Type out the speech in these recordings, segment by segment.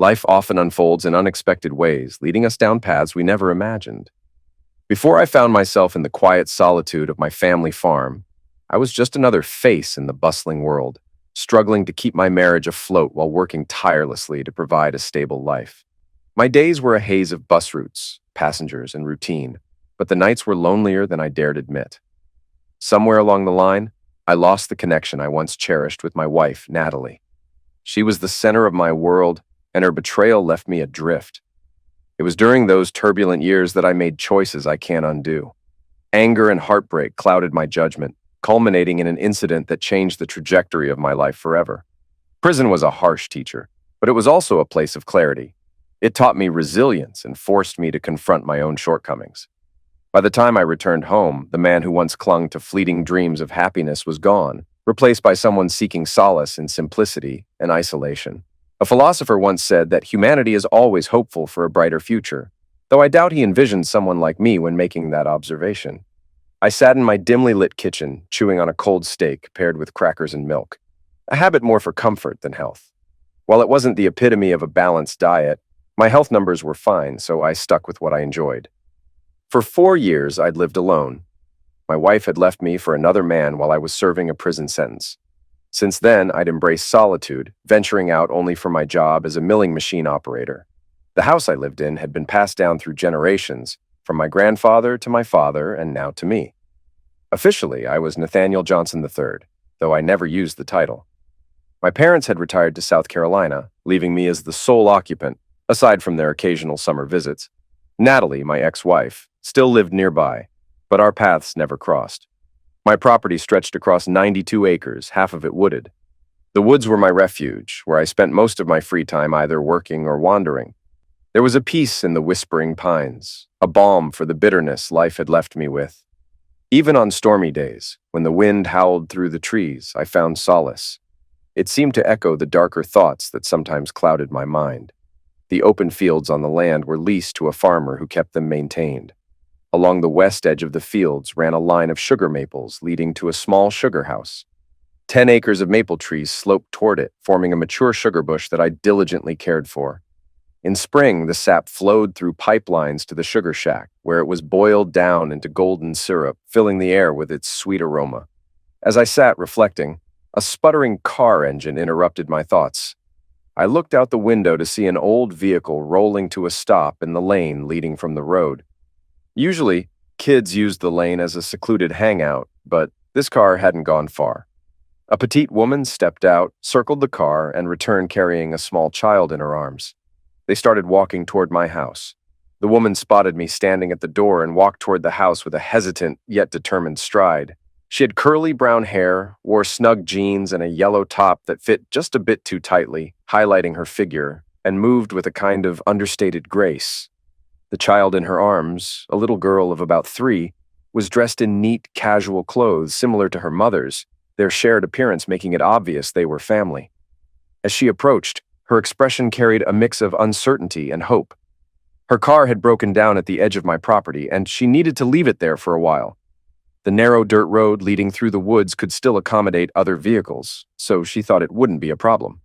Life often unfolds in unexpected ways, leading us down paths we never imagined. Before I found myself in the quiet solitude of my family farm, I was just another face in the bustling world, struggling to keep my marriage afloat while working tirelessly to provide a stable life. My days were a haze of bus routes, passengers, and routine, but the nights were lonelier than I dared admit. Somewhere along the line, I lost the connection I once cherished with my wife, Natalie. She was the center of my world, and her betrayal left me adrift. It was during those turbulent years that I made choices I can't undo. Anger and heartbreak clouded my judgment, culminating in an incident that changed the trajectory of my life forever. Prison was a harsh teacher, but it was also a place of clarity. It taught me resilience and forced me to confront my own shortcomings. By the time I returned home, the man who once clung to fleeting dreams of happiness was gone, replaced by someone seeking solace in simplicity and isolation. A philosopher once said that humanity is always hopeful for a brighter future, though I doubt he envisioned someone like me when making that observation. I sat in my dimly lit kitchen, chewing on a cold steak paired with crackers and milk, a habit more for comfort than health. While it wasn't the epitome of a balanced diet, my health numbers were fine, so I stuck with what I enjoyed. For 4 years, I'd lived alone. My wife had left me for another man while I was serving a prison sentence. Since then, I'd embraced solitude, venturing out only for my job as a milling machine operator. The house I lived in had been passed down through generations, from my grandfather to my father and now to me. Officially, I was Nathaniel Johnson III, though I never used the title. My parents had retired to South Carolina, leaving me as the sole occupant, aside from their occasional summer visits. Natalie, my ex-wife, still lived nearby, but our paths never crossed. My property stretched across 92 acres, half of it wooded. The woods were my refuge, where I spent most of my free time either working or wandering. There was a peace in the whispering pines, a balm for the bitterness life had left me with. Even on stormy days, when the wind howled through the trees, I found solace. It seemed to echo the darker thoughts that sometimes clouded my mind. The open fields on the land were leased to a farmer who kept them maintained. Along the west edge of the fields ran a line of sugar maples leading to a small sugar house. 10 acres of maple trees sloped toward it, forming a mature sugar bush that I diligently cared for. In spring, the sap flowed through pipelines to the sugar shack, where it was boiled down into golden syrup, filling the air with its sweet aroma. As I sat reflecting, a sputtering car engine interrupted my thoughts. I looked out the window to see an old vehicle rolling to a stop in the lane leading from the road. Usually, kids used the lane as a secluded hangout, but this car hadn't gone far. A petite woman stepped out, circled the car, and returned carrying a small child in her arms. They started walking toward my house. The woman spotted me standing at the door and walked toward the house with a hesitant yet determined stride. She had curly brown hair, wore snug jeans and a yellow top that fit just a bit too tightly, highlighting her figure, and moved with a kind of understated grace. The child in her arms, a little girl of about 3, was dressed in neat, casual clothes similar to her mother's, their shared appearance making it obvious they were family. As she approached, her expression carried a mix of uncertainty and hope. Her car had broken down at the edge of my property, and she needed to leave it there for a while. The narrow dirt road leading through the woods could still accommodate other vehicles, so she thought it wouldn't be a problem.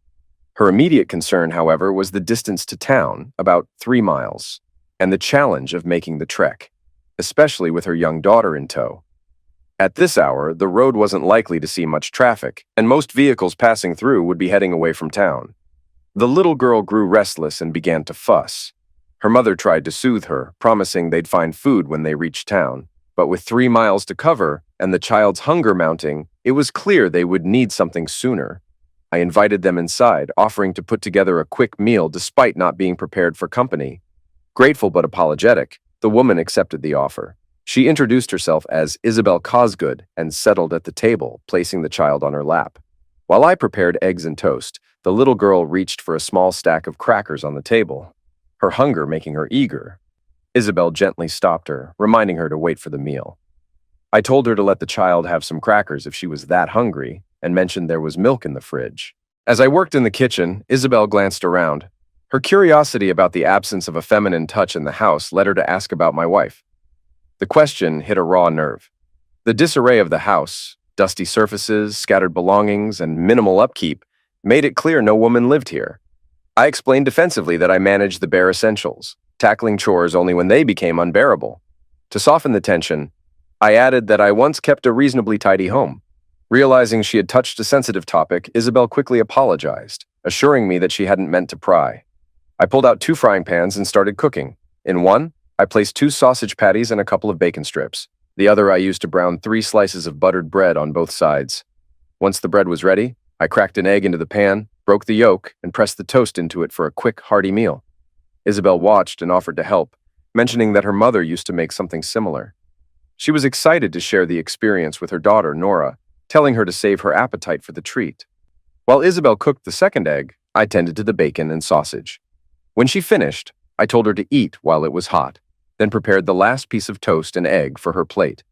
Her immediate concern, however, was the distance to town, about 3 miles, and the challenge of making the trek, especially with her young daughter in tow. At this hour, the road wasn't likely to see much traffic, and most vehicles passing through would be heading away from town. The little girl grew restless and began to fuss. Her mother tried to soothe her, promising they'd find food when they reached town, but with 3 miles to cover and the child's hunger mounting, it was clear they would need something sooner. I invited them inside, offering to put together a quick meal despite not being prepared for company. Grateful but apologetic, the woman accepted the offer. She introduced herself as Isabel Cosgood and settled at the table, placing the child on her lap. While I prepared eggs and toast, the little girl reached for a small stack of crackers on the table, her hunger making her eager. Isabel gently stopped her, reminding her to wait for the meal. I told her to let the child have some crackers if she was that hungry, and mentioned there was milk in the fridge. As I worked in the kitchen, Isabel glanced around. Her curiosity about the absence of a feminine touch in the house led her to ask about my wife. The question hit a raw nerve. The disarray of the house, dusty surfaces, scattered belongings, and minimal upkeep, made it clear no woman lived here. I explained defensively that I managed the bare essentials, tackling chores only when they became unbearable. To soften the tension, I added that I once kept a reasonably tidy home. Realizing she had touched a sensitive topic, Isabel quickly apologized, assuring me that she hadn't meant to pry. I pulled out 2 frying pans and started cooking. In one, I placed 2 sausage patties and a couple of bacon strips. The other I used to brown 3 slices of buttered bread on both sides. Once the bread was ready, I cracked an egg into the pan, broke the yolk, and pressed the toast into it for a quick, hearty meal. Isabel watched and offered to help, mentioning that her mother used to make something similar. She was excited to share the experience with her daughter, Nora, telling her to save her appetite for the treat. While Isabel cooked the second egg, I tended to the bacon and sausage. When she finished, I told her to eat while it was hot, then prepared the last piece of toast and egg for her plate.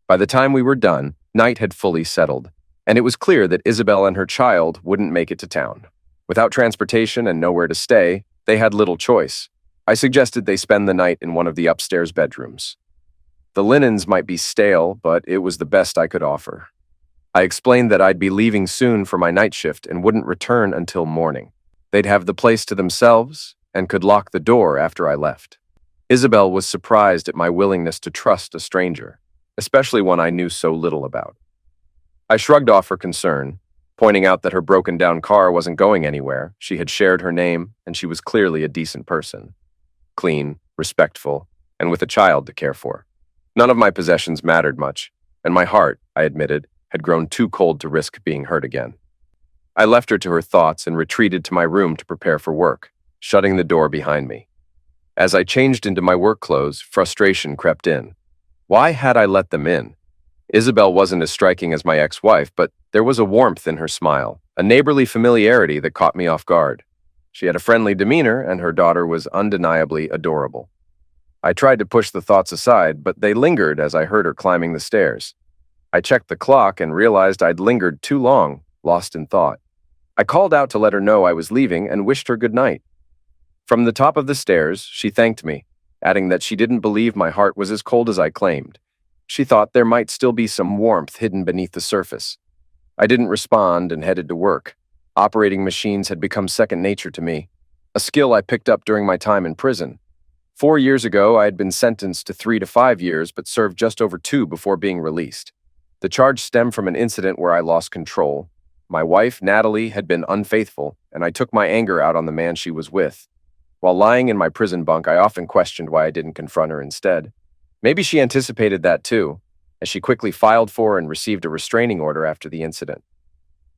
By the time we were done, night had fully settled, and it was clear that Isabel and her child wouldn't make it to town. Without transportation and nowhere to stay, they had little choice. I suggested they spend the night in one of the upstairs bedrooms. The linens might be stale, but it was the best I could offer. I explained that I'd be leaving soon for my night shift and wouldn't return until morning. They'd have the place to themselves and could lock the door after I left. Isabel was surprised at my willingness to trust a stranger, especially one I knew so little about. I shrugged off her concern, pointing out that her broken-down car wasn't going anywhere. She had shared her name, and she was clearly a decent person. Clean, respectful, and with a child to care for. None of my possessions mattered much, and my heart, I admitted, had grown too cold to risk being hurt again. I left her to her thoughts and retreated to my room to prepare for work, shutting the door behind me. As I changed into my work clothes, frustration crept in. Why had I let them in? Isabel wasn't as striking as my ex-wife, but there was a warmth in her smile, a neighborly familiarity that caught me off guard. She had a friendly demeanor, and her daughter was undeniably adorable. I tried to push the thoughts aside, but they lingered as I heard her climbing the stairs. I checked the clock and realized I'd lingered too long, lost in thought. I called out to let her know I was leaving and wished her good night. From the top of the stairs, she thanked me, adding that she didn't believe my heart was as cold as I claimed. She thought there might still be some warmth hidden beneath the surface. I didn't respond and headed to work. Operating machines had become second nature to me, a skill I picked up during my time in prison. 4 years ago, I had been sentenced to 3 to 5 years, but served just over 2 before being released. The charge stemmed from an incident where I lost control. My wife, Natalie, had been unfaithful, and I took my anger out on the man she was with. While lying in my prison bunk, I often questioned why I didn't confront her instead. Maybe she anticipated that too, as she quickly filed for and received a restraining order after the incident.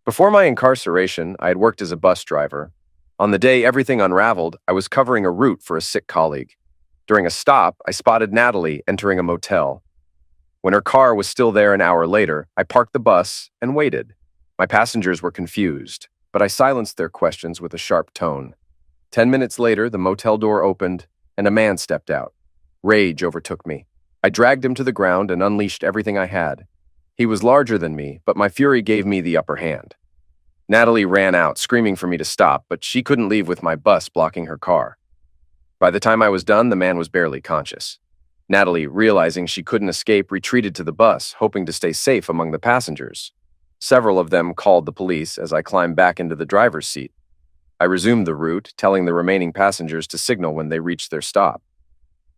Before my incarceration, I had worked as a bus driver. On the day everything unraveled, I was covering a route for a sick colleague. During a stop, I spotted Natalie entering a motel. When her car was still there an hour later, I parked the bus and waited. My passengers were confused, but I silenced their questions with a sharp tone. 10 minutes later, the motel door opened, and a man stepped out. Rage overtook me. I dragged him to the ground and unleashed everything I had. He was larger than me, but my fury gave me the upper hand. Natalie ran out, screaming for me to stop, but she couldn't leave with my bus blocking her car. By the time I was done, the man was barely conscious. Natalie, realizing she couldn't escape, retreated to the bus, hoping to stay safe among the passengers. Several of them called the police as I climbed back into the driver's seat. I resumed the route, telling the remaining passengers to signal when they reached their stop.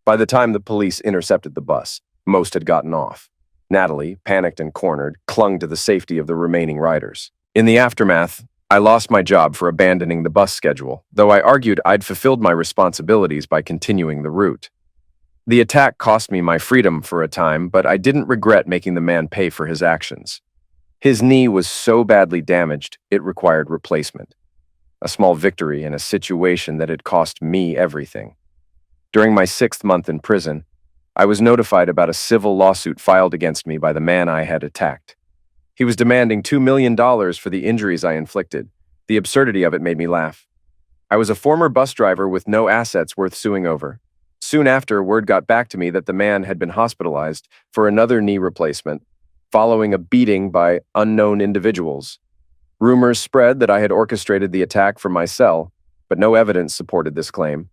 By the time the police intercepted the bus, most had gotten off. Natalie, panicked and cornered, clung to the safety of the remaining riders. In the aftermath, I lost my job for abandoning the bus schedule, though I argued I'd fulfilled my responsibilities by continuing the route. The attack cost me my freedom for a time, but I didn't regret making the man pay for his actions. His knee was so badly damaged, it required replacement. A small victory in a situation that had cost me everything. During my 6th month in prison, I was notified about a civil lawsuit filed against me by the man I had attacked. He was demanding $2 million for the injuries I inflicted. The absurdity of it made me laugh. I was a former bus driver with no assets worth suing over. Soon after, word got back to me that the man had been hospitalized for another knee replacement, following a beating by unknown individuals. Rumors spread that I had orchestrated the attack from my cell, but no evidence supported this claim.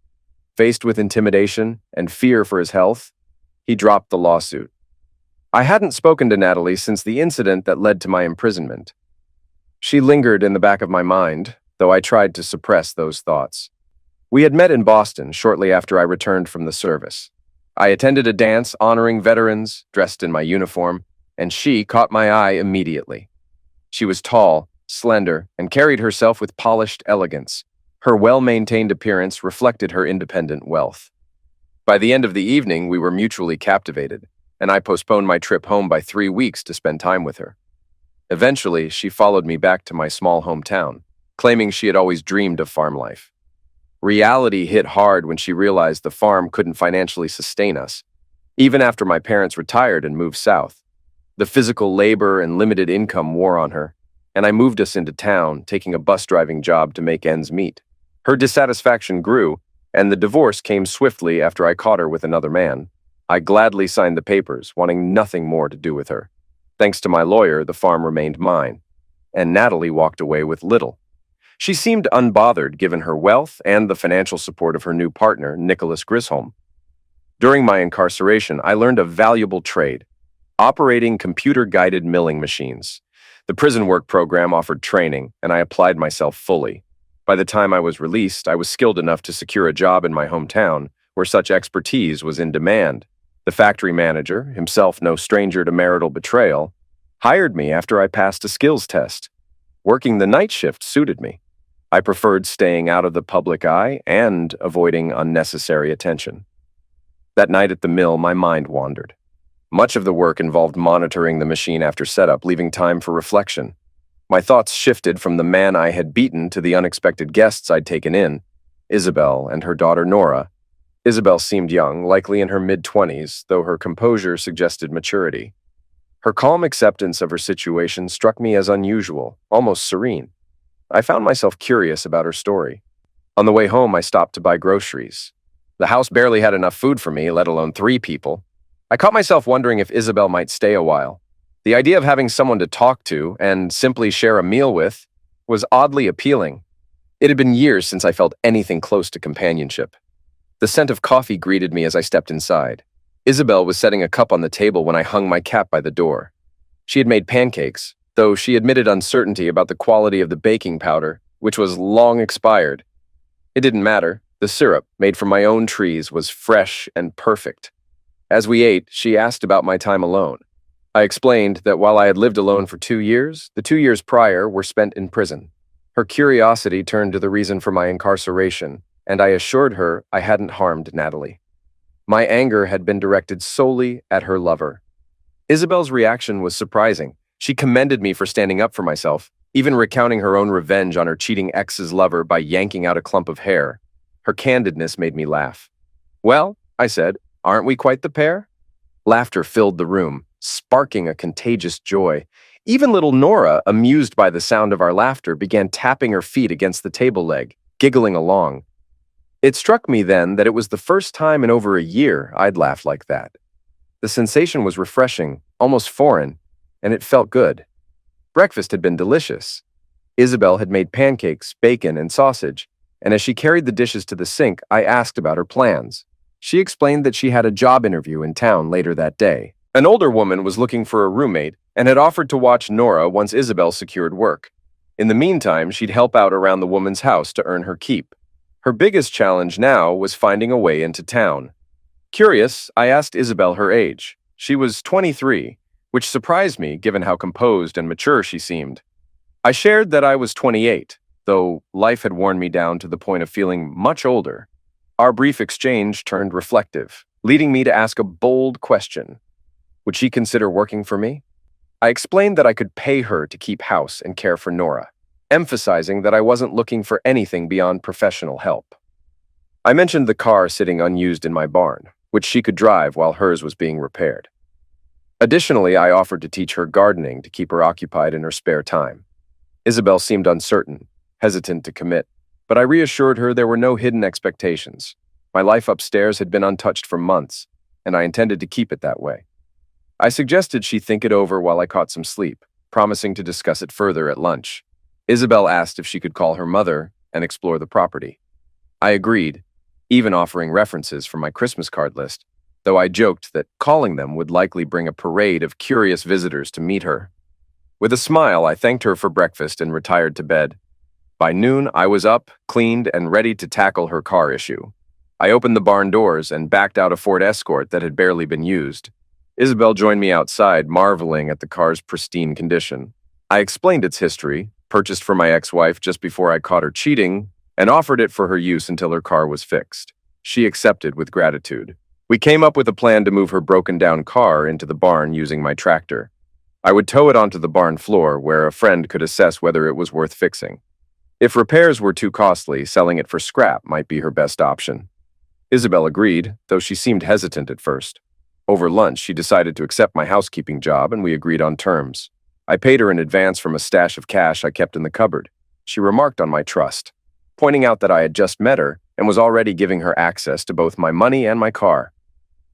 Faced with intimidation and fear for his health, he dropped the lawsuit. I hadn't spoken to Natalie since the incident that led to my imprisonment. She lingered in the back of my mind, though I tried to suppress those thoughts. We had met in Boston shortly after I returned from the service. I attended a dance honoring veterans, dressed in my uniform, and she caught my eye immediately. She was tall, slender, and carried herself with polished elegance. Her well-maintained appearance reflected her independent wealth. By the end of the evening, we were mutually captivated, and I postponed my trip home by 3 weeks to spend time with her. Eventually, she followed me back to my small hometown, claiming she had always dreamed of farm life. Reality hit hard when she realized the farm couldn't financially sustain us, even after my parents retired and moved south. The physical labor and limited income wore on her, and I moved us into town, taking a bus driving job to make ends meet. Her dissatisfaction grew, and the divorce came swiftly after I caught her with another man. I gladly signed the papers, wanting nothing more to do with her. Thanks to my lawyer, the farm remained mine, and Natalie walked away with little. She seemed unbothered given her wealth and the financial support of her new partner, Nicholas Grisholm. During my incarceration, I learned a valuable trade: operating computer-guided milling machines. The prison work program offered training, and I applied myself fully. By the time I was released, I was skilled enough to secure a job in my hometown, where such expertise was in demand. The factory manager, himself no stranger to marital betrayal, hired me after I passed a skills test. Working the night shift suited me. I preferred staying out of the public eye and avoiding unnecessary attention. That night at the mill, my mind wandered. Much of the work involved monitoring the machine after setup, leaving time for reflection. My thoughts shifted from the man I had beaten to the unexpected guests I'd taken in, Isabel and her daughter Nora. Isabel seemed young, likely in her mid-20s, though her composure suggested maturity. Her calm acceptance of her situation struck me as unusual, almost serene. I found myself curious about her story. On the way home, I stopped to buy groceries. The house barely had enough food for me, let alone 3 people. I caught myself wondering if Isabel might stay a while. The idea of having someone to talk to and simply share a meal with was oddly appealing. It had been years since I felt anything close to companionship. The scent of coffee greeted me as I stepped inside. Isabel was setting a cup on the table when I hung my cap by the door. She had made pancakes, though she admitted uncertainty about the quality of the baking powder, which was long expired. It didn't matter. The syrup, made from my own trees, was fresh and perfect. As we ate, she asked about my time alone. I explained that while I had lived alone for 2 years, the 2 years prior were spent in prison. Her curiosity turned to the reason for my incarceration, and I assured her I hadn't harmed Natalie. My anger had been directed solely at her lover. Isabel's reaction was surprising. She commended me for standing up for myself, even recounting her own revenge on her cheating ex's lover by yanking out a clump of hair. Her candidness made me laugh. "Well," I said, "aren't we quite the pair?" Laughter filled the room, sparking a contagious joy. Even little Nora, amused by the sound of our laughter, began tapping her feet against the table leg, giggling along. It struck me then that it was the first time in over a year I'd laughed like that. The sensation was refreshing, almost foreign, and it felt good. Breakfast had been delicious. Isabel had made pancakes, bacon, and sausage, and as she carried the dishes to the sink, I asked about her plans. She explained that she had a job interview in town later that day. An older woman was looking for a roommate and had offered to watch Nora once Isabel secured work. In the meantime, she'd help out around the woman's house to earn her keep. Her biggest challenge now was finding a way into town. Curious, I asked Isabel her age. She was 23, which surprised me given how composed and mature she seemed. I shared that I was 28, though life had worn me down to the point of feeling much older. Our brief exchange turned reflective, leading me to ask a bold question. Would she consider working for me? I explained that I could pay her to keep house and care for Nora, emphasizing that I wasn't looking for anything beyond professional help. I mentioned the car sitting unused in my barn, which she could drive while hers was being repaired. Additionally, I offered to teach her gardening to keep her occupied in her spare time. Isabel seemed uncertain, hesitant to commit, but I reassured her there were no hidden expectations. My life upstairs had been untouched for months, and I intended to keep it that way. I suggested she think it over while I caught some sleep, promising to discuss it further at lunch. Isabel asked if she could call her mother and explore the property. I agreed, even offering references from my Christmas card list, though I joked that calling them would likely bring a parade of curious visitors to meet her. With a smile, I thanked her for breakfast and retired to bed. By noon, I was up, cleaned, and ready to tackle her car issue. I opened the barn doors and backed out a Ford Escort that had barely been used. Isabel joined me outside, marveling at the car's pristine condition. I explained its history, purchased for my ex-wife just before I caught her cheating, and offered it for her use until her car was fixed. She accepted with gratitude. We came up with a plan to move her broken-down car into the barn using my tractor. I would tow it onto the barn floor, where a friend could assess whether it was worth fixing. If repairs were too costly, selling it for scrap might be her best option. Isabel agreed, though she seemed hesitant at first. Over lunch, she decided to accept my housekeeping job, and we agreed on terms. I paid her in advance from a stash of cash I kept in the cupboard. She remarked on my trust, pointing out that I had just met her and was already giving her access to both my money and my car.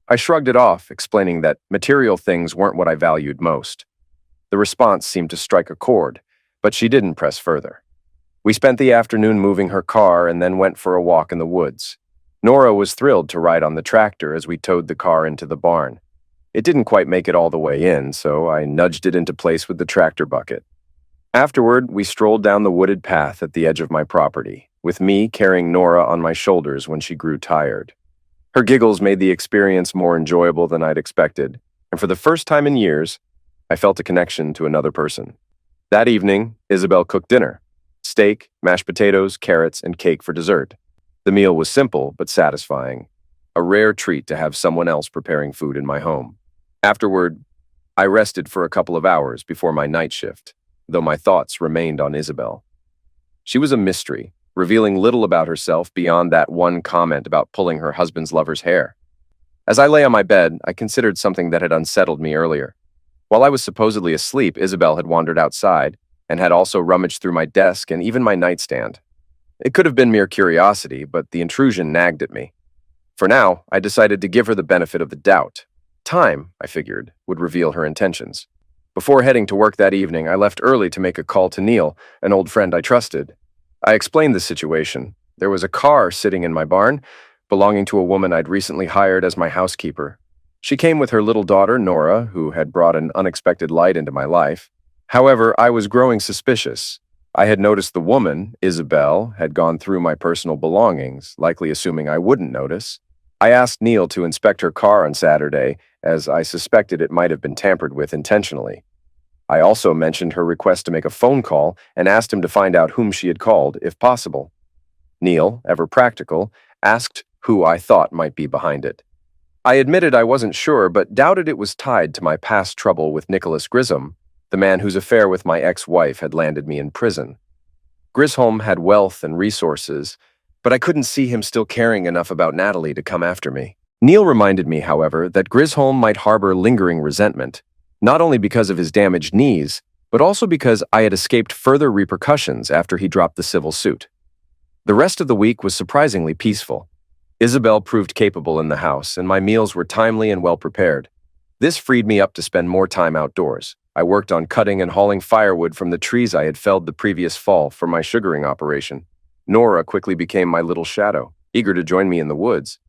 I shrugged it off, explaining that material things weren't what I valued most. The response seemed to strike a chord, but she didn't press further. We spent the afternoon moving her car and then went for a walk in the woods. Nora was thrilled to ride on the tractor as we towed the car into the barn. It didn't quite make it all the way in, so I nudged it into place with the tractor bucket. Afterward, we strolled down the wooded path at the edge of my property, with me carrying Nora on my shoulders when she grew tired. Her giggles made the experience more enjoyable than I'd expected, and for the first time in years, I felt a connection to another person. That evening, Isabel cooked dinner: steak, mashed potatoes, carrots, and cake for dessert. The meal was simple but satisfying, a rare treat to have someone else preparing food in my home. Afterward, I rested for a couple of hours before my night shift, though my thoughts remained on Isabel. She was a mystery, revealing little about herself beyond that one comment about pulling her husband's lover's hair. As I lay on my bed, I considered something that had unsettled me earlier. While I was supposedly asleep, Isabel had wandered outside and had also rummaged through my desk and even my nightstand. It could have been mere curiosity, but the intrusion nagged at me. For now, I decided to give her the benefit of the doubt. Time, I figured, would reveal her intentions. Before heading to work that evening, I left early to make a call to Neil, an old friend I trusted. I explained the situation. There was a car sitting in my barn, belonging to a woman I'd recently hired as my housekeeper. She came with her little daughter, Nora, who had brought an unexpected light into my life. However, I was growing suspicious. I had noticed the woman, Isabel, had gone through my personal belongings, likely assuming I wouldn't notice. I asked Neil to inspect her car on Saturday, as I suspected it might have been tampered with intentionally. I also mentioned her request to make a phone call and asked him to find out whom she had called, if possible. Neil, ever practical, asked who I thought might be behind it. I admitted I wasn't sure, but doubted it was tied to my past trouble with Nicholas Grissom, the man whose affair with my ex-wife had landed me in prison. Grisholm had wealth and resources, but I couldn't see him still caring enough about Natalie to come after me. Neil reminded me, however, that Grisholm might harbor lingering resentment, not only because of his damaged knees, but also because I had escaped further repercussions after he dropped the civil suit. The rest of the week was surprisingly peaceful. Isabel proved capable in the house, and my meals were timely and well prepared. This freed me up to spend more time outdoors. I worked on cutting and hauling firewood from the trees I had felled the previous fall for my sugaring operation. Nora quickly became my little shadow, eager to join me in the woods.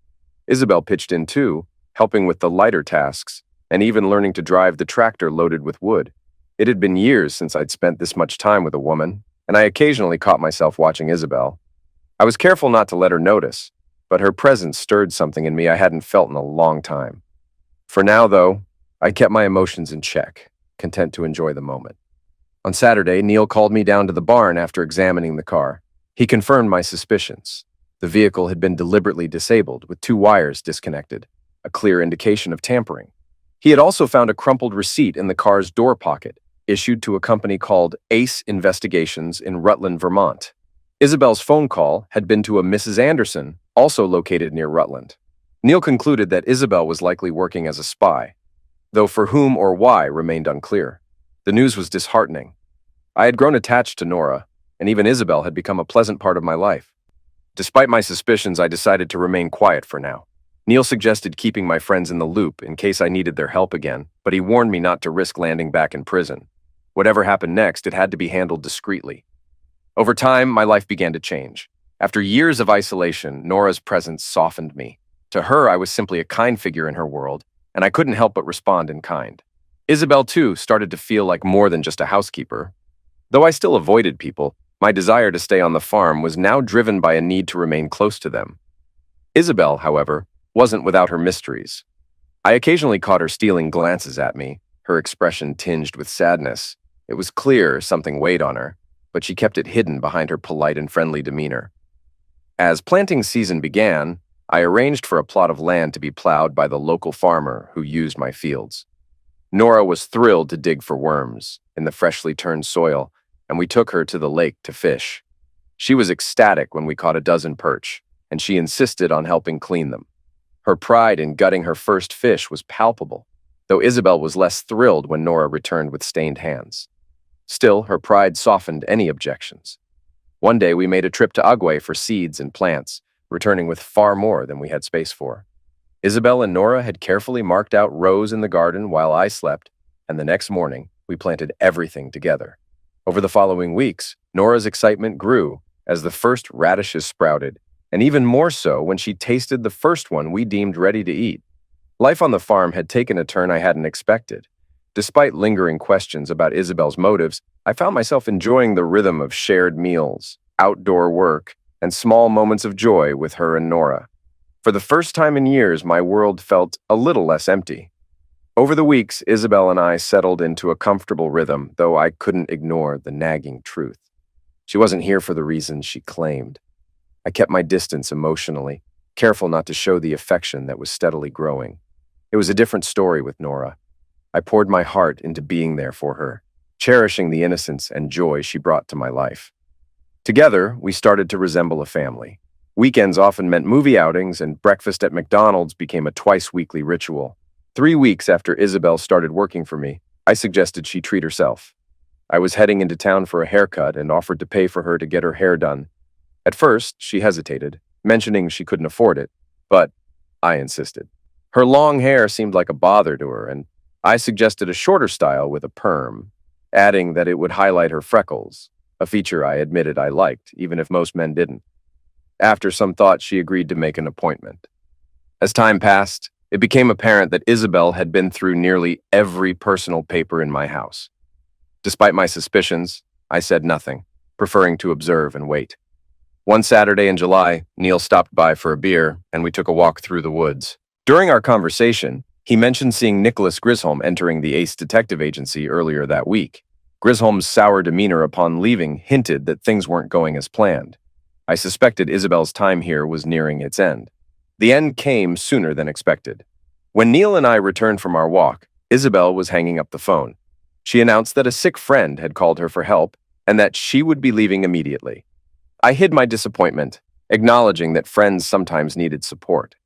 Isabel pitched in too, helping with the lighter tasks, and even learning to drive the tractor loaded with wood. It had been years since I'd spent this much time with a woman, and I occasionally caught myself watching Isabel. I was careful not to let her notice, but her presence stirred something in me I hadn't felt in a long time. For now, though, I kept my emotions in check, content to enjoy the moment. On Saturday, Neil called me down to the barn after examining the car. He confirmed my suspicions. The vehicle had been deliberately disabled, with 2 wires disconnected, a clear indication of tampering. He had also found a crumpled receipt in the car's door pocket, issued to a company called Ace Investigations in Rutland, Vermont. Isabel's phone call had been to a Mrs. Anderson, also located near Rutland. Neil concluded that Isabel was likely working as a spy, though for whom or why remained unclear. The news was disheartening. I had grown attached to Nora, and even Isabel had become a pleasant part of my life. Despite my suspicions, I decided to remain quiet for now. Neil suggested keeping my friends in the loop in case I needed their help again, but he warned me not to risk landing back in prison. Whatever happened next, it had to be handled discreetly. Over time, my life began to change. After years of isolation, Nora's presence softened me. To her, I was simply a kind figure in her world, and I couldn't help but respond in kind. Isabel, too, started to feel like more than just a housekeeper. Though I still avoided people, My desire to stay on the farm was now driven by a need to remain close to them. Isabel, however, wasn't without her mysteries. I occasionally caught her stealing glances at me, her expression tinged with sadness. It was clear something weighed on her, but she kept it hidden behind her polite and friendly demeanor. As planting season began, I arranged for a plot of land to be plowed by the local farmer who used my fields. Nora was thrilled to dig for worms in the freshly turned soil, and we took her to the lake to fish. She was ecstatic when we caught a dozen perch, and she insisted on helping clean them. Her pride in gutting her first fish was palpable, though Isabel was less thrilled when Nora returned with stained hands. Still, her pride softened any objections. One day we made a trip to Agüey for seeds and plants, returning with far more than we had space for. Isabel and Nora had carefully marked out rows in the garden while I slept, and the next morning we planted everything together. Over the following weeks, Nora's excitement grew as the first radishes sprouted, and even more so when she tasted the first one we deemed ready to eat. Life on the farm had taken a turn I hadn't expected. Despite lingering questions about Isabel's motives, I found myself enjoying the rhythm of shared meals, outdoor work, and small moments of joy with her and Nora. For the first time in years, my world felt a little less empty. Over the weeks, Isabel and I settled into a comfortable rhythm, though I couldn't ignore the nagging truth. She wasn't here for the reasons she claimed. I kept my distance emotionally, careful not to show the affection that was steadily growing. It was a different story with Nora. I poured my heart into being there for her, cherishing the innocence and joy she brought to my life. Together, we started to resemble a family. Weekends often meant movie outings, and breakfast at McDonald's became a twice-weekly ritual. 3 weeks after Isabel started working for me, I suggested she treat herself. I was heading into town for a haircut and offered to pay for her to get her hair done. At first, she hesitated, mentioning she couldn't afford it, but I insisted. Her long hair seemed like a bother to her, and I suggested a shorter style with a perm, adding that it would highlight her freckles, a feature I admitted I liked, even if most men didn't. After some thought, she agreed to make an appointment. As time passed, it became apparent that Isabel had been through nearly every personal paper in my house. Despite my suspicions, I said nothing, preferring to observe and wait. One Saturday in July, Neil stopped by for a beer, and we took a walk through the woods. During our conversation, he mentioned seeing Nicholas Grisholm entering the Ace Detective Agency earlier that week. Grisholm's sour demeanor upon leaving hinted that things weren't going as planned. I suspected Isabel's time here was nearing its end. The end came sooner than expected. When Neil and I returned from our walk, Isabel was hanging up the phone. She announced that a sick friend had called her for help and that she would be leaving immediately. I hid my disappointment, acknowledging that friends sometimes needed support.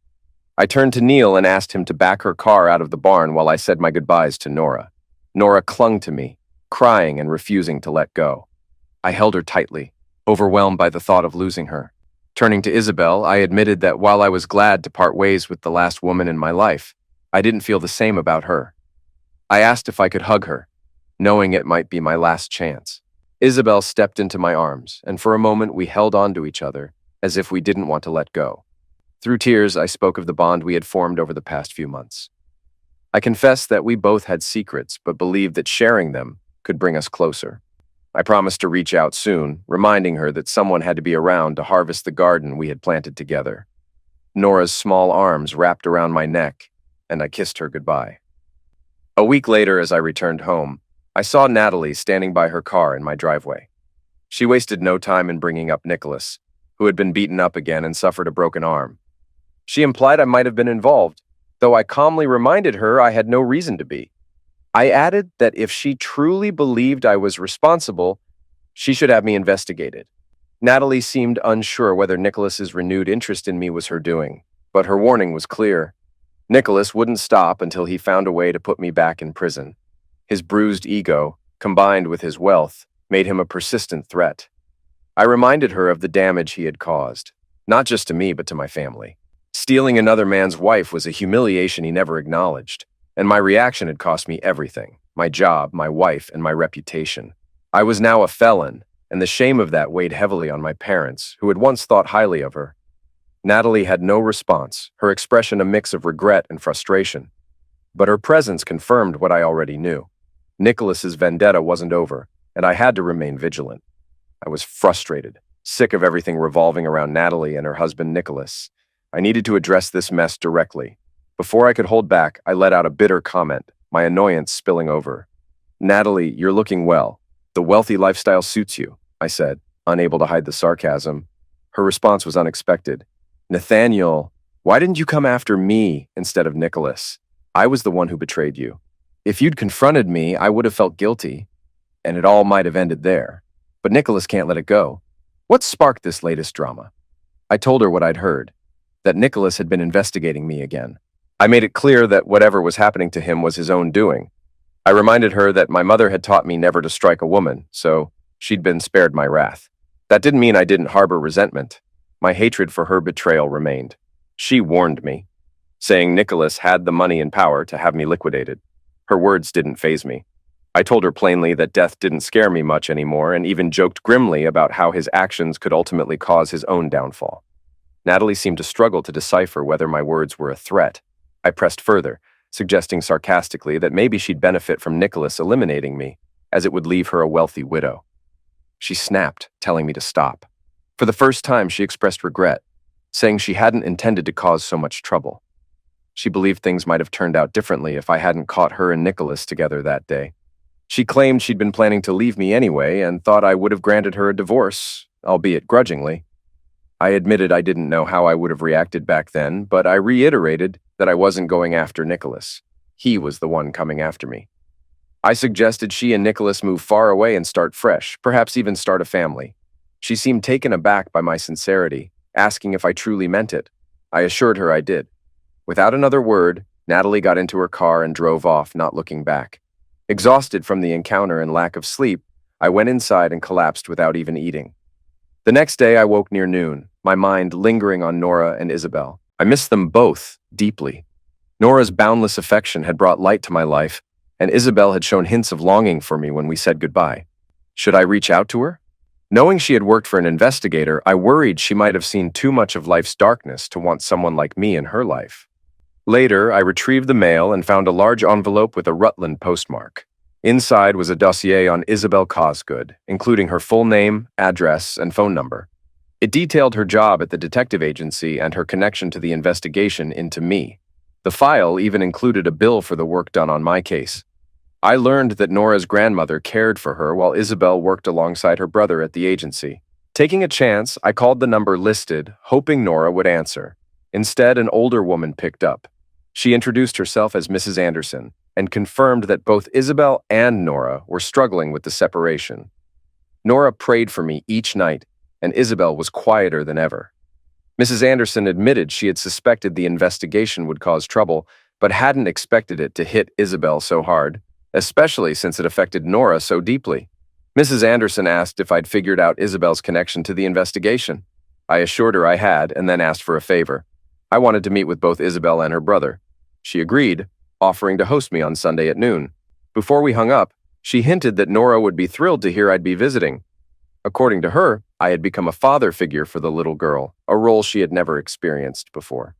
I turned to Neil and asked him to back her car out of the barn while I said my goodbyes to Nora. Nora clung to me, crying and refusing to let go. I held her tightly, overwhelmed by the thought of losing her. Turning to Isabel, I admitted that while I was glad to part ways with the last woman in my life, I didn't feel the same about her. I asked if I could hug her, knowing it might be my last chance. Isabel stepped into my arms, and for a moment we held on to each other, as if we didn't want to let go. Through tears, I spoke of the bond we had formed over the past few months. I confessed that we both had secrets, but believed that sharing them could bring us closer. I promised to reach out soon, reminding her that someone had to be around to harvest the garden we had planted together. Nora's small arms wrapped around my neck, and I kissed her goodbye. A week later, as I returned home, I saw Natalie standing by her car in my driveway. She wasted no time in bringing up Nicholas, who had been beaten up again and suffered a broken arm. She implied I might have been involved, though I calmly reminded her I had no reason to be. I added that if she truly believed I was responsible, she should have me investigated. Natalie seemed unsure whether Nicholas's renewed interest in me was her doing, but her warning was clear. Nicholas wouldn't stop until he found a way to put me back in prison. His bruised ego, combined with his wealth, made him a persistent threat. I reminded her of the damage he had caused, not just to me but to my family. Stealing another man's wife was a humiliation he never acknowledged, and my reaction had cost me everything: my job, my wife, and my reputation. I was now a felon, and the shame of that weighed heavily on my parents, who had once thought highly of her. Natalie had no response, her expression a mix of regret and frustration. But her presence confirmed what I already knew. Nicholas's vendetta wasn't over, and I had to remain vigilant. I was frustrated, sick of everything revolving around Natalie and her husband Nicholas. I needed to address this mess directly. Before I could hold back, I let out a bitter comment, my annoyance spilling over. "Natalie, you're looking well. The wealthy lifestyle suits you," I said, unable to hide the sarcasm. Her response was unexpected. "Nathaniel, why didn't you come after me instead of Nicholas? I was the one who betrayed you. If you'd confronted me, I would have felt guilty, and it all might have ended there. But Nicholas can't let it go. What sparked this latest drama?" I told her what I'd heard, that Nicholas had been investigating me again. I made it clear that whatever was happening to him was his own doing. I reminded her that my mother had taught me never to strike a woman, so she'd been spared my wrath. That didn't mean I didn't harbor resentment. My hatred for her betrayal remained. She warned me, saying Nicholas had the money and power to have me liquidated. Her words didn't faze me. I told her plainly that death didn't scare me much anymore and even joked grimly about how his actions could ultimately cause his own downfall. Natalie seemed to struggle to decipher whether my words were a threat. I pressed further, suggesting sarcastically that maybe she'd benefit from Nicholas eliminating me, as it would leave her a wealthy widow. She snapped, telling me to stop. For the first time, she expressed regret, saying she hadn't intended to cause so much trouble. She believed things might have turned out differently if I hadn't caught her and Nicholas together that day. She claimed she'd been planning to leave me anyway and thought I would have granted her a divorce, albeit grudgingly. I admitted I didn't know how I would have reacted back then, but I reiterated that I wasn't going after Nicholas. He was the one coming after me. I suggested she and Nicholas move far away and start fresh, perhaps even start a family. She seemed taken aback by my sincerity, asking if I truly meant it. I assured her I did. Without another word, Natalie got into her car and drove off, not looking back. Exhausted from the encounter and lack of sleep, I went inside and collapsed without even eating. The next day I woke near noon, my mind lingering on Nora and Isabel. I missed them both deeply. Nora's boundless affection had brought light to my life, and Isabel had shown hints of longing for me when we said goodbye. Should I reach out to her? Knowing she had worked for an investigator, I worried she might have seen too much of life's darkness to want someone like me in her life. Later, I retrieved the mail and found a large envelope with a Rutland postmark. Inside was a dossier on Isabel Cosgood, including her full name, address, and phone number. It detailed her job at the detective agency and her connection to the investigation into me. The file even included a bill for the work done on my case. I learned that Nora's grandmother cared for her while Isabel worked alongside her brother at the agency. Taking a chance, I called the number listed, hoping Nora would answer. Instead, an older woman picked up. She introduced herself as Mrs. Anderson and confirmed that both Isabel and Nora were struggling with the separation. Nora prayed for me each night, and Isabel was quieter than ever. Mrs. Anderson admitted she had suspected the investigation would cause trouble, but hadn't expected it to hit Isabel so hard, especially since it affected Nora so deeply. Mrs. Anderson asked if I'd figured out Isabel's connection to the investigation. I assured her I had, and then asked for a favor. I wanted to meet with both Isabel and her brother. She agreed, offering to host me on Sunday at noon. Before we hung up, she hinted that Nora would be thrilled to hear I'd be visiting. According to her, I had become a father figure for the little girl, a role she had never experienced before.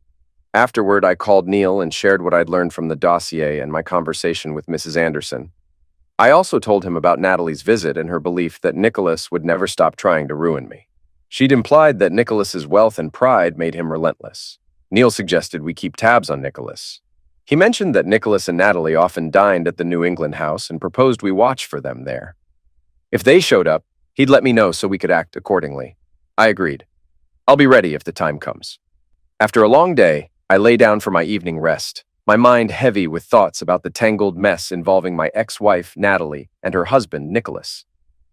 Afterward, I called Neil and shared what I'd learned from the dossier and my conversation with Mrs. Anderson. I also told him about Natalie's visit and her belief that Nicholas would never stop trying to ruin me. She'd implied that Nicholas's wealth and pride made him relentless. Neil suggested we keep tabs on Nicholas. He mentioned that Nicholas and Natalie often dined at the New England house and proposed we watch for them there. If they showed up, he'd let me know so we could act accordingly. I agreed. I'll be ready if the time comes. After a long day, I lay down for my evening rest, my mind heavy with thoughts about the tangled mess involving my ex-wife, Natalie, and her husband, Nicholas.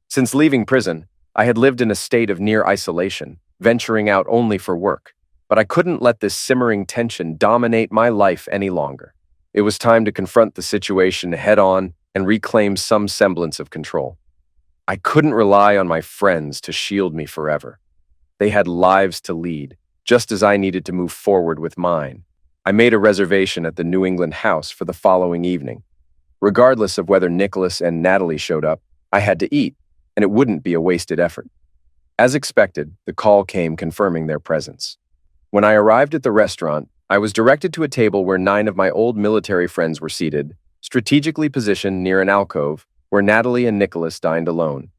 Since leaving prison, I had lived in a state of near isolation, venturing out only for work. But I couldn't let this simmering tension dominate my life any longer. It was time to confront the situation head-on and reclaim some semblance of control. I couldn't rely on my friends to shield me forever. They had lives to lead, just as I needed to move forward with mine. I made a reservation at the New England house for the following evening. Regardless of whether Nicholas and Natalie showed up, I had to eat, and it wouldn't be a wasted effort. As expected, the call came confirming their presence. When I arrived at the restaurant, I was directed to a table where 9 of my old military friends were seated, strategically positioned near an alcove where Natalie and Nicholas dined alone.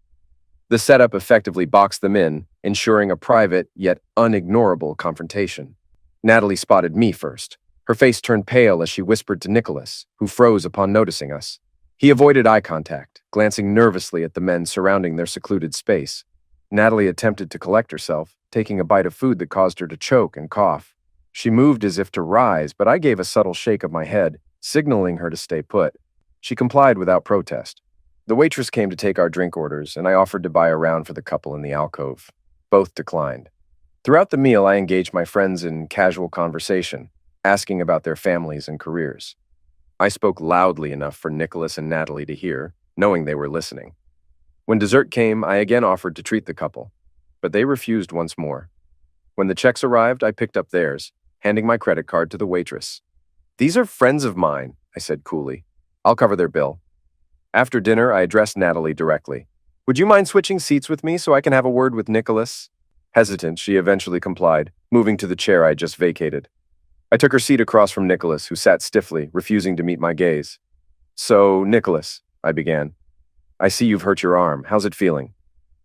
The setup effectively boxed them in, ensuring a private yet unignorable confrontation. Natalie spotted me first. Her face turned pale as she whispered to Nicholas, who froze upon noticing us. He avoided eye contact, glancing nervously at the men surrounding their secluded space. Natalie attempted to collect herself, taking a bite of food that caused her to choke and cough. She moved as if to rise, but I gave a subtle shake of my head, signaling her to stay put. She complied without protest. The waitress came to take our drink orders, and I offered to buy a round for the couple in the alcove. Both declined. Throughout the meal, I engaged my friends in casual conversation, asking about their families and careers. I spoke loudly enough for Nicholas and Natalie to hear, knowing they were listening. When dessert came, I again offered to treat the couple, but they refused once more. When the checks arrived, I picked up theirs, handing my credit card to the waitress. "These are friends of mine," I said coolly. "I'll cover their bill." After dinner, I addressed Natalie directly. "Would you mind switching seats with me so I can have a word with Nicholas?" Hesitant, she eventually complied, moving to the chair I had just vacated. I took her seat across from Nicholas, who sat stiffly, refusing to meet my gaze. "So, Nicholas," I began, "I see you've hurt your arm. How's it feeling?"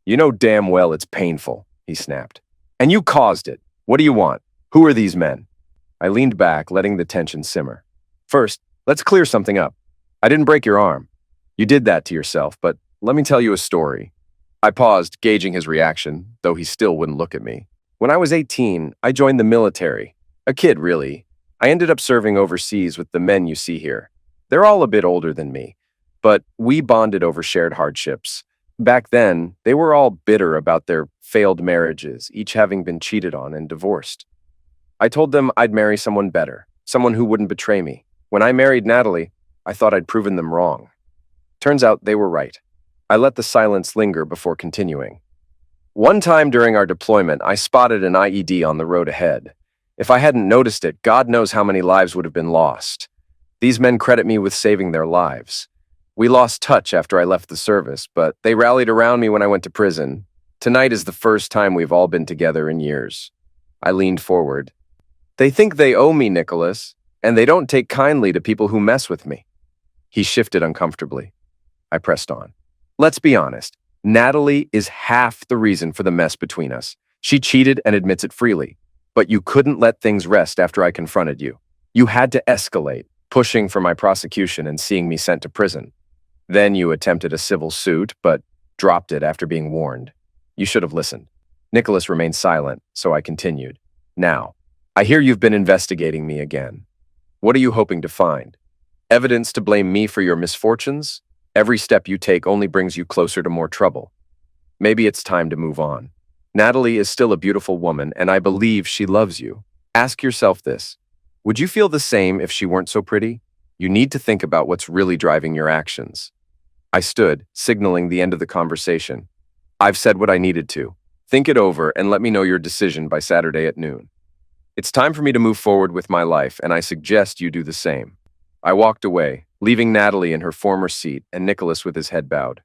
"You know damn well it's painful," he snapped. "And you caused it. What do you want? Who are these men?" I leaned back, letting the tension simmer. "First, let's clear something up. I didn't break your arm. You did that to yourself, but let me tell you a story." I paused, gauging his reaction, though he still wouldn't look at me. "When I was 18, I joined the military. A kid, really. I ended up serving overseas with the men you see here. They're all a bit older than me, but we bonded over shared hardships. Back then, they were all bitter about their failed marriages, each having been cheated on and divorced. I told them I'd marry someone better, someone who wouldn't betray me. When I married Natalie, I thought I'd proven them wrong. Turns out they were right. I let the silence linger before continuing. One time during our deployment, I spotted an IED on the road ahead. If I hadn't noticed it, God knows how many lives would have been lost. These men credit me with saving their lives. We lost touch after I left the service, but they rallied around me when I went to prison. Tonight is the first time we've all been together in years." I leaned forward. "They think they owe me, Nicholas, and they don't take kindly to people who mess with me." He shifted uncomfortably. I pressed on. "Let's be honest. Natalie is half the reason for the mess between us. She cheated and admits it freely. But you couldn't let things rest after I confronted you. You had to escalate, pushing for my prosecution and seeing me sent to prison. Then you attempted a civil suit, but dropped it after being warned. You should have listened." Nicholas remained silent, so I continued. "Now, I hear you've been investigating me again. What are you hoping to find? Evidence to blame me for your misfortunes? Every step you take only brings you closer to more trouble. Maybe it's time to move on. Natalie is still a beautiful woman, and I believe she loves you. Ask yourself this. Would you feel the same if she weren't so pretty? You need to think about what's really driving your actions." I stood, signaling the end of the conversation. "I've said what I needed to. Think it over and let me know your decision by Saturday at noon. It's time for me to move forward with my life, and I suggest you do the same." I walked away, leaving Natalie in her former seat and Nicholas with his head bowed.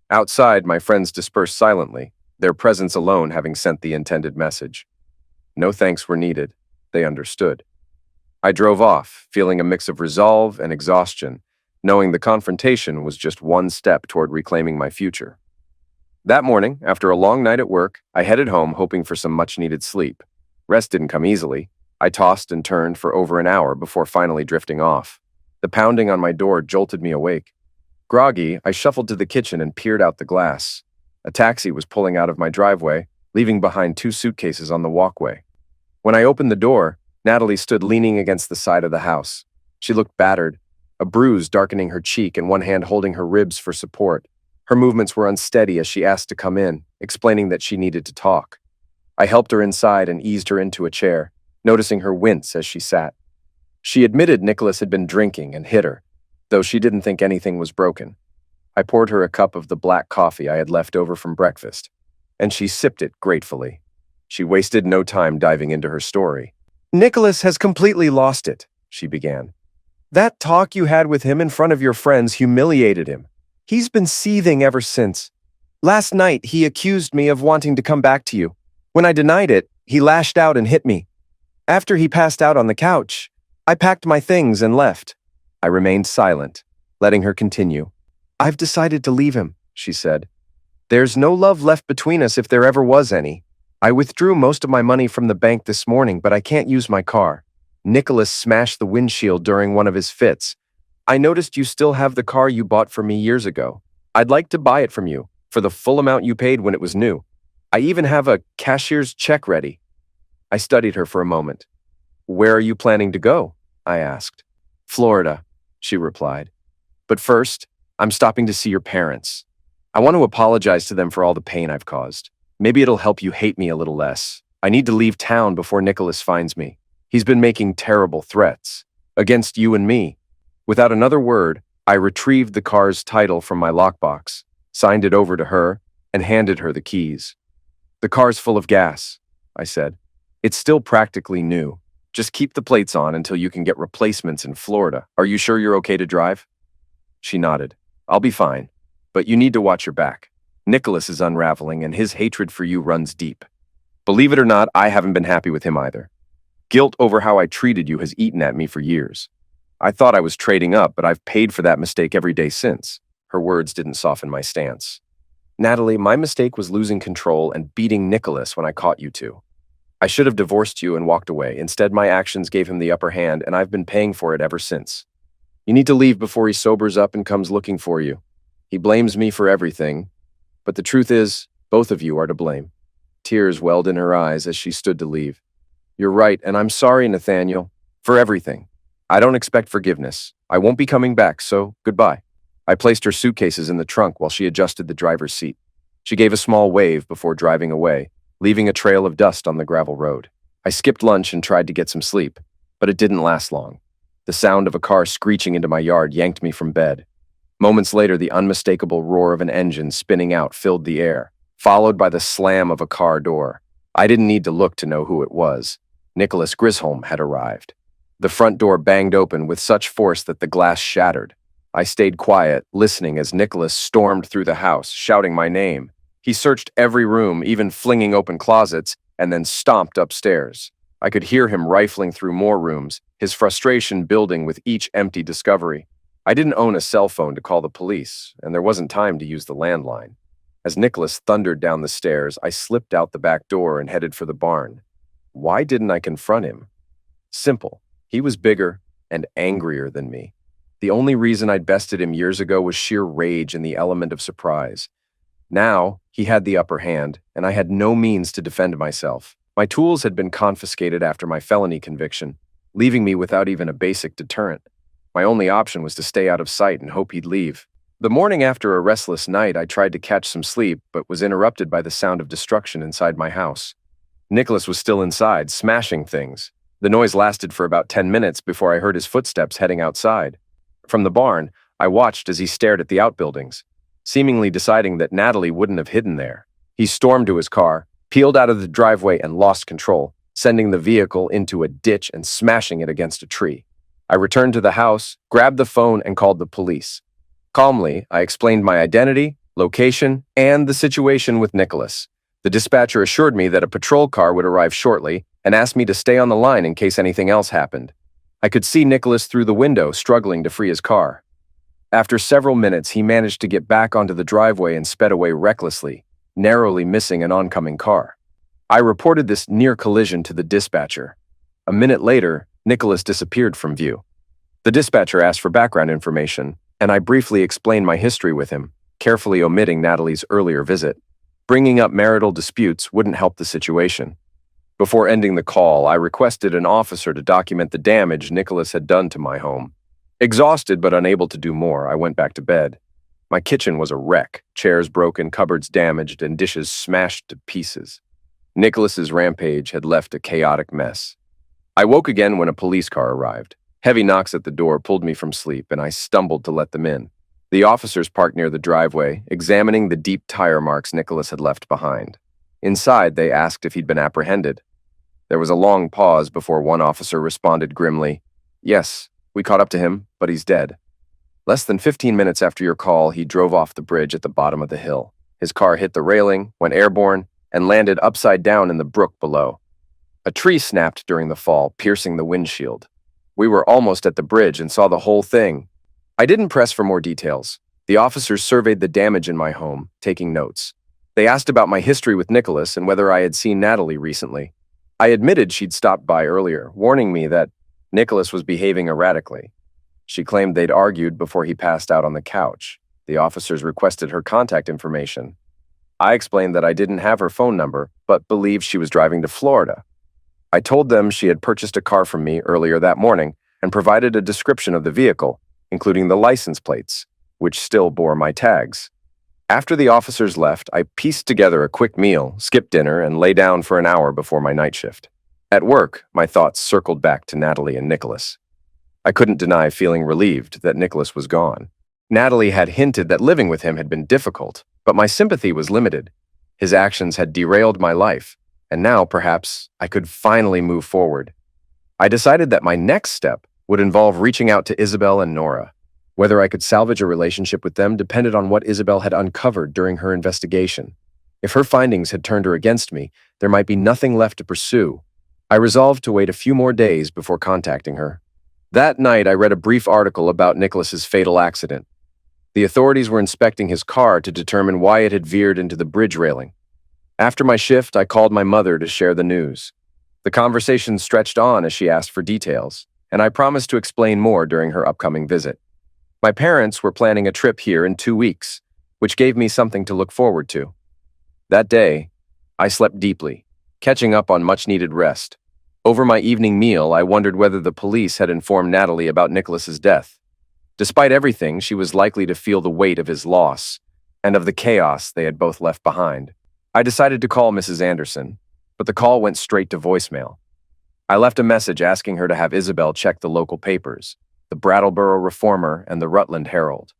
Outside, my friends dispersed silently, their presence alone having sent the intended message. No thanks were needed. They understood. I drove off, feeling a mix of resolve and exhaustion, knowing the confrontation was just one step toward reclaiming my future. That morning, after a long night at work, I headed home hoping for some much-needed sleep. Rest didn't come easily. I tossed and turned for over an hour before finally drifting off. The pounding on my door jolted me awake. Groggy, I shuffled to the kitchen and peered out the glass. A taxi was pulling out of my driveway, leaving behind 2 suitcases on the walkway. When I opened the door, Natalie stood leaning against the side of the house. She looked battered, a bruise darkening her cheek and one hand holding her ribs for support. Her movements were unsteady as she asked to come in, explaining that she needed to talk. I helped her inside and eased her into a chair, noticing her wince as she sat. She admitted Nicholas had been drinking and hit her, though she didn't think anything was broken. I poured her a cup of the black coffee I had left over from breakfast, and she sipped it gratefully. She wasted no time diving into her story. "Nicholas has completely lost it," she began. "That talk you had with him in front of your friends humiliated him. He's been seething ever since. Last night, he accused me of wanting to come back to you. When I denied it, he lashed out and hit me. After he passed out on the couch, I packed my things and left." I remained silent, letting her continue. "I've decided to leave him," she said. There's no love left between us if there ever was any. I withdrew most of my money from the bank this morning, but I can't use my car. Nicholas smashed the windshield during one of his fits. I noticed you still have the car you bought for me years ago. I'd like to buy it from you for the full amount you paid when it was new. I even have a cashier's check ready. I studied her for a moment. Where are you planning to go? I asked. Florida, she replied. But first, I'm stopping to see your parents. I want to apologize to them for all the pain I've caused. Maybe it'll help you hate me a little less. I need to leave town before Nicholas finds me. He's been making terrible threats against you and me. Without another word, I retrieved the car's title from my lockbox, signed it over to her, and handed her the keys. The car's full of gas, I said. It's still practically new. Just keep the plates on until you can get replacements in Florida. Are you sure you're okay to drive? She nodded. I'll be fine, but you need to watch your back. Nicholas is unraveling, and his hatred for you runs deep. Believe it or not, I haven't been happy with him either. Guilt over how I treated you has eaten at me for years. I thought I was trading up, but I've paid for that mistake every day since. Her words didn't soften my stance. Natalie, my mistake was losing control and beating Nicholas when I caught you two. I should have divorced you and walked away. Instead, my actions gave him the upper hand, and I've been paying for it ever since. You need to leave before he sobers up and comes looking for you. He blames me for everything, but the truth is, both of you are to blame. Tears welled in her eyes as she stood to leave. You're right, and I'm sorry, Nathaniel, for everything. I don't expect forgiveness. I won't be coming back, so goodbye. I placed her suitcases in the trunk while she adjusted the driver's seat. She gave a small wave before driving away, leaving a trail of dust on the gravel road. I skipped lunch and tried to get some sleep, but it didn't last long. The sound of a car screeching into my yard yanked me from bed. Moments later, the unmistakable roar of an engine spinning out filled the air, followed by the slam of a car door. I didn't need to look to know who it was. Nicholas Grisholm had arrived. The front door banged open with such force that the glass shattered. I stayed quiet, listening as Nicholas stormed through the house, shouting my name. He searched every room, even flinging open closets, and then stomped upstairs. I could hear him rifling through more rooms, his frustration building with each empty discovery. I didn't own a cell phone to call the police, and there wasn't time to use the landline. As Nicholas thundered down the stairs, I slipped out the back door and headed for the barn. Why didn't I confront him? Simple. He was bigger and angrier than me. The only reason I'd bested him years ago was sheer rage and the element of surprise. Now, he had the upper hand, and I had no means to defend myself. My tools had been confiscated after my felony conviction, leaving me without even a basic deterrent. My only option was to stay out of sight and hope he'd leave. The morning after a restless night, I tried to catch some sleep, but was interrupted by the sound of destruction inside my house. Nicholas was still inside, smashing things. The noise lasted for about 10 minutes before I heard his footsteps heading outside. From the barn, I watched as he stared at the outbuildings, seemingly deciding that Natalie wouldn't have hidden there. He stormed to his car, peeled out of the driveway, and lost control, sending the vehicle into a ditch and smashing it against a tree. I returned to the house, grabbed the phone, and called the police. Calmly, I explained my identity, location, and the situation with Nicholas. The dispatcher assured me that a patrol car would arrive shortly and asked me to stay on the line in case anything else happened. I could see Nicholas through the window, struggling to free his car. After several minutes, he managed to get back onto the driveway and sped away recklessly, narrowly missing an oncoming car. I reported this near collision to the dispatcher. A minute later, Nicholas disappeared from view. The dispatcher asked for background information, and I briefly explained my history with him, carefully omitting Natalie's earlier visit. Bringing up marital disputes wouldn't help the situation. Before ending the call, I requested an officer to document the damage Nicholas had done to my home. Exhausted but unable to do more, I went back to bed. My kitchen was a wreck, chairs broken, cupboards damaged, and dishes smashed to pieces. Nicholas's rampage had left a chaotic mess. I woke again when a police car arrived. Heavy knocks at the door pulled me from sleep, and I stumbled to let them in. The officers parked near the driveway, examining the deep tire marks Nicholas had left behind. Inside, they asked if he'd been apprehended. There was a long pause before one officer responded grimly, "Yes, we caught up to him, but he's dead." Less than 15 minutes after your call, he drove off the bridge at the bottom of the hill. His car hit the railing, went airborne, and landed upside down in the brook below. A tree snapped during the fall, piercing the windshield. We were almost at the bridge and saw the whole thing. I didn't press for more details. The officers surveyed the damage in my home, taking notes. They asked about my history with Nicholas and whether I had seen Natalie recently. I admitted she'd stopped by earlier, warning me that Nicholas was behaving erratically. She claimed they'd argued before he passed out on the couch. The officers requested her contact information. I explained that I didn't have her phone number, but believed she was driving to Florida. I told them she had purchased a car from me earlier that morning and provided a description of the vehicle, including the license plates, which still bore my tags. After the officers left, I pieced together a quick meal, skipped dinner, and lay down for an hour before my night shift. At work, my thoughts circled back to Natalie and Nicholas. I couldn't deny feeling relieved that Nicholas was gone. Natalie had hinted that living with him had been difficult, but my sympathy was limited. His actions had derailed my life, and now, perhaps, I could finally move forward. I decided that my next step would involve reaching out to Isabel and Nora. Whether I could salvage a relationship with them depended on what Isabel had uncovered during her investigation. If her findings had turned her against me, there might be nothing left to pursue. I resolved to wait a few more days before contacting her. That night, I read a brief article about Nicholas's fatal accident. The authorities were inspecting his car to determine why it had veered into the bridge railing. After my shift, I called my mother to share the news. The conversation stretched on as she asked for details, and I promised to explain more during her upcoming visit. My parents were planning a trip here in 2 weeks, which gave me something to look forward to. That day, I slept deeply, catching up on much-needed rest. Over my evening meal, I wondered whether the police had informed Natalie about Nicholas's death. Despite everything, she was likely to feel the weight of his loss and of the chaos they had both left behind. I decided to call Mrs. Anderson, but the call went straight to voicemail. I left a message asking her to have Isabel check the local papers, the Brattleboro Reformer and the Rutland Herald.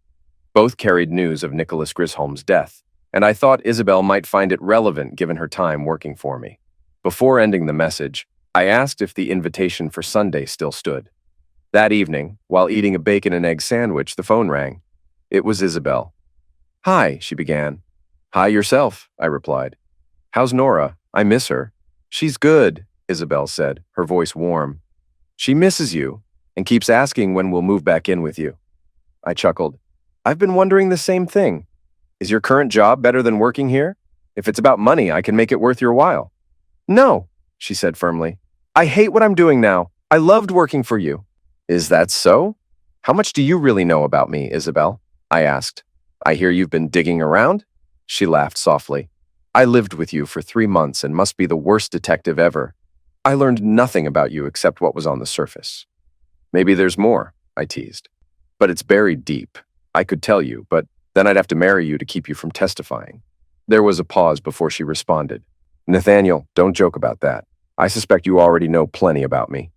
Both carried news of Nicholas Grisholm's death, and I thought Isabel might find it relevant given her time working for me. Before ending the message, I asked if the invitation for Sunday still stood. That evening, while eating a bacon and egg sandwich, the phone rang. It was Isabel. "Hi," she began. "Hi yourself," I replied. "How's Nora? I miss her." "She's good," Isabel said, her voice warm. "She misses you and keeps asking when we'll move back in with you." I chuckled. "I've been wondering the same thing. Is your current job better than working here? If it's about money, I can make it worth your while." "No," she said firmly. "I hate what I'm doing now. I loved working for you." "Is that so? How much do you really know about me, Isabel?" I asked. "I hear you've been digging around?" She laughed softly. "I lived with you for 3 months and must be the worst detective ever. I learned nothing about you except what was on the surface." "Maybe there's more," I teased. "But it's buried deep. I could tell you, but then I'd have to marry you to keep you from testifying." There was a pause before she responded. "Nathaniel, don't joke about that. I suspect you already know plenty about me."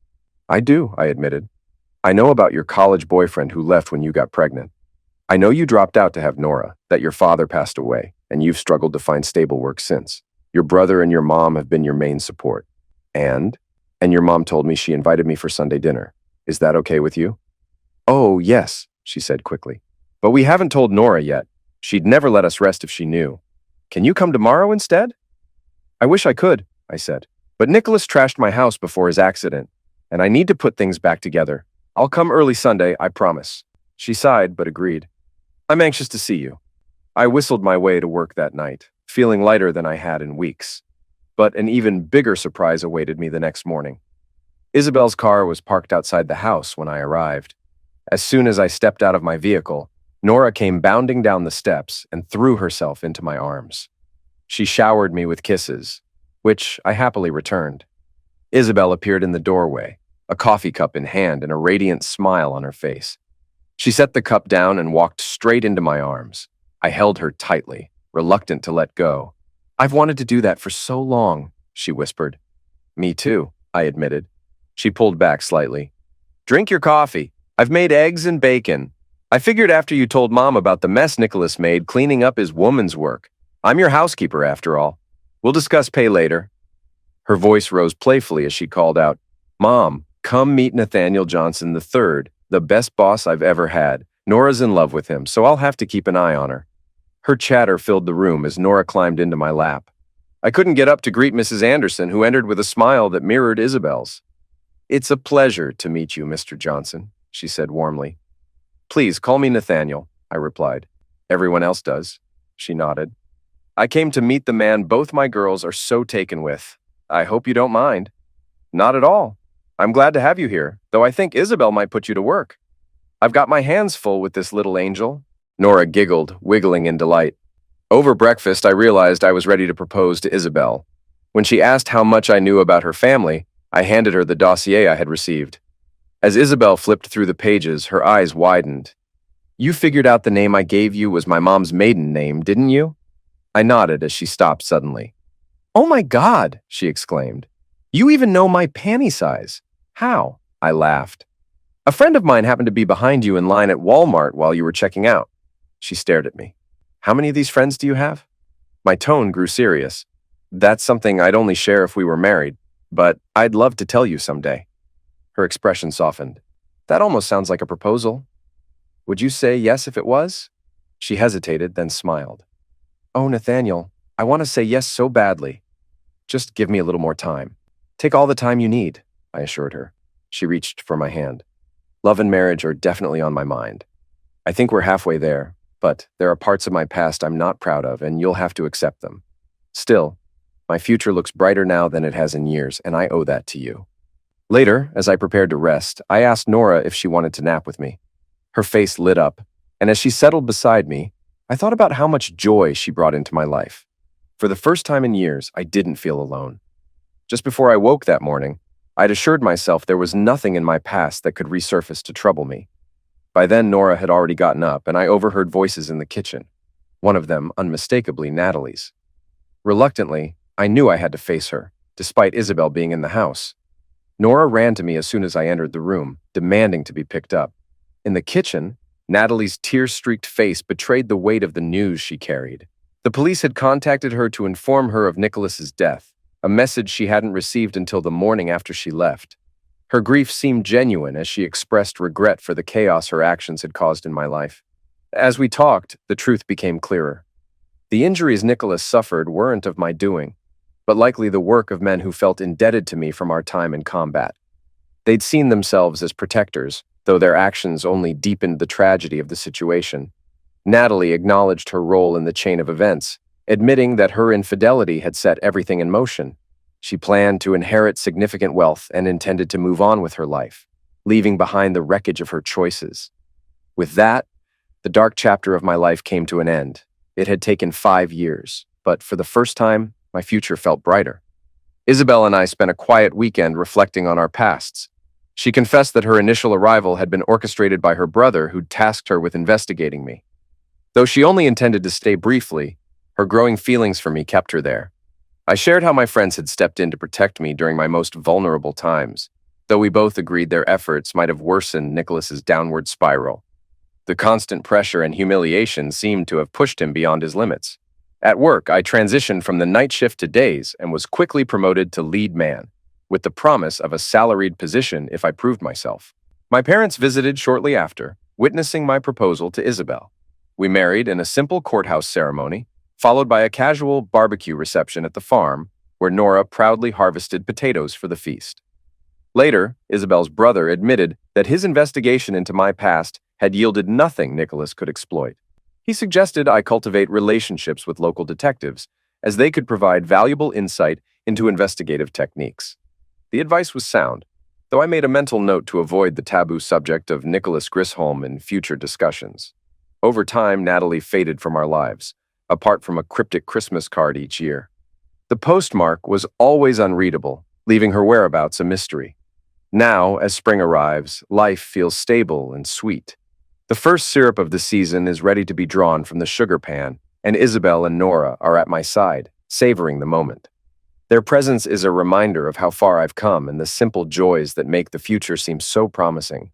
"I do," I admitted. "I know about your college boyfriend who left when you got pregnant. I know you dropped out to have Nora, that your father passed away, and you've struggled to find stable work since. Your brother and your mom have been your main support. And your mom told me she invited me for Sunday dinner. Is that okay with you?" "Oh, yes," she said quickly. "But we haven't told Nora yet. She'd never let us rest if she knew. Can you come tomorrow instead?" "I wish I could," I said. "But Nicholas trashed my house before his accident, and I need to put things back together. I'll come early Sunday, I promise." She sighed, but agreed. "I'm anxious to see you." I whistled my way to work that night, feeling lighter than I had in weeks. But an even bigger surprise awaited me the next morning. Isabel's car was parked outside the house when I arrived. As soon as I stepped out of my vehicle, Nora came bounding down the steps and threw herself into my arms. She showered me with kisses, which I happily returned. Isabel appeared in the doorway, a coffee cup in hand and a radiant smile on her face. She set the cup down and walked straight into my arms. I held her tightly, reluctant to let go. "I've wanted to do that for so long," she whispered. "Me too," I admitted. She pulled back slightly. "Drink your coffee. I've made eggs and bacon. I figured after you told Mom about the mess Nicholas made cleaning up his woman's work. I'm your housekeeper after all. We'll discuss pay later." Her voice rose playfully as she called out, "Mom, come meet Nathaniel Johnson III, the best boss I've ever had. Nora's in love with him, so I'll have to keep an eye on her." Her chatter filled the room as Nora climbed into my lap. I couldn't get up to greet Mrs. Anderson, who entered with a smile that mirrored Isabel's. "It's a pleasure to meet you, Mr. Johnson," she said warmly. "Please call me Nathaniel," I replied. Everyone else does, she nodded. I came to meet the man both my girls are so taken with. I hope you don't mind. Not at all. I'm glad to have you here, though I think Isabel might put you to work. I've got my hands full with this little angel. Nora giggled, wiggling in delight. Over breakfast, I realized I was ready to propose to Isabel. When she asked how much I knew about her family, I handed her the dossier I had received. As Isabel flipped through the pages, her eyes widened. You figured out the name I gave you was my mom's maiden name, didn't you? I nodded as she stopped suddenly. Oh my God, she exclaimed. You even know my panty size. How? I laughed. A friend of mine happened to be behind you in line at Walmart while you were checking out. She stared at me. How many of these friends do you have? My tone grew serious. That's something I'd only share if we were married, but I'd love to tell you someday. Her expression softened. That almost sounds like a proposal. Would you say yes if it was? She hesitated, then smiled. Oh, Nathaniel, I want to say yes so badly. Just give me a little more time. Take all the time you need, I assured her. She reached for my hand. Love and marriage are definitely on my mind. I think we're halfway there, but there are parts of my past I'm not proud of, and you'll have to accept them. Still, my future looks brighter now than it has in years, and I owe that to you. Later, as I prepared to rest, I asked Nora if she wanted to nap with me. Her face lit up, and as she settled beside me, I thought about how much joy she brought into my life. For the first time in years, I didn't feel alone. Just before I woke that morning, I'd assured myself there was nothing in my past that could resurface to trouble me. By then, Nora had already gotten up, and I overheard voices in the kitchen, one of them unmistakably Natalie's. Reluctantly, I knew I had to face her, despite Isabel being in the house. Nora ran to me as soon as I entered the room, demanding to be picked up. In the kitchen, Natalie's tear-streaked face betrayed the weight of the news she carried. The police had contacted her to inform her of Nicholas's death, a message she hadn't received until the morning after she left. Her grief seemed genuine as she expressed regret for the chaos her actions had caused in my life. As we talked, the truth became clearer. The injuries Nicholas suffered weren't of my doing, but likely the work of men who felt indebted to me from our time in combat. They'd seen themselves as protectors, though their actions only deepened the tragedy of the situation. Natalie acknowledged her role in the chain of events, admitting that her infidelity had set everything in motion. She planned to inherit significant wealth and intended to move on with her life, leaving behind the wreckage of her choices. With that, the dark chapter of my life came to an end. It had taken 5 years, but for the first time, my future felt brighter. Isabel and I spent a quiet weekend reflecting on our pasts. She confessed that her initial arrival had been orchestrated by her brother, who'd tasked her with investigating me. Though she only intended to stay briefly, her growing feelings for me kept her there. I shared how my friends had stepped in to protect me during my most vulnerable times, though we both agreed their efforts might have worsened Nicholas's downward spiral. The constant pressure and humiliation seemed to have pushed him beyond his limits. At work, I transitioned from the night shift to days and was quickly promoted to lead man, with the promise of a salaried position if I proved myself. My parents visited shortly after, witnessing my proposal to Isabel. We married in a simple courthouse ceremony, followed by a casual barbecue reception at the farm, where Nora proudly harvested potatoes for the feast. Later, Isabel's brother admitted that his investigation into my past had yielded nothing Nicholas could exploit. He suggested I cultivate relationships with local detectives, as they could provide valuable insight into investigative techniques. The advice was sound, though I made a mental note to avoid the taboo subject of Nicholas Grisholm in future discussions. Over time, Natalie faded from our lives, apart from a cryptic Christmas card each year. The postmark was always unreadable, leaving her whereabouts a mystery. Now, as spring arrives, life feels stable and sweet. The first syrup of the season is ready to be drawn from the sugar pan, and Isabel and Nora are at my side, savoring the moment. Their presence is a reminder of how far I've come and the simple joys that make the future seem so promising.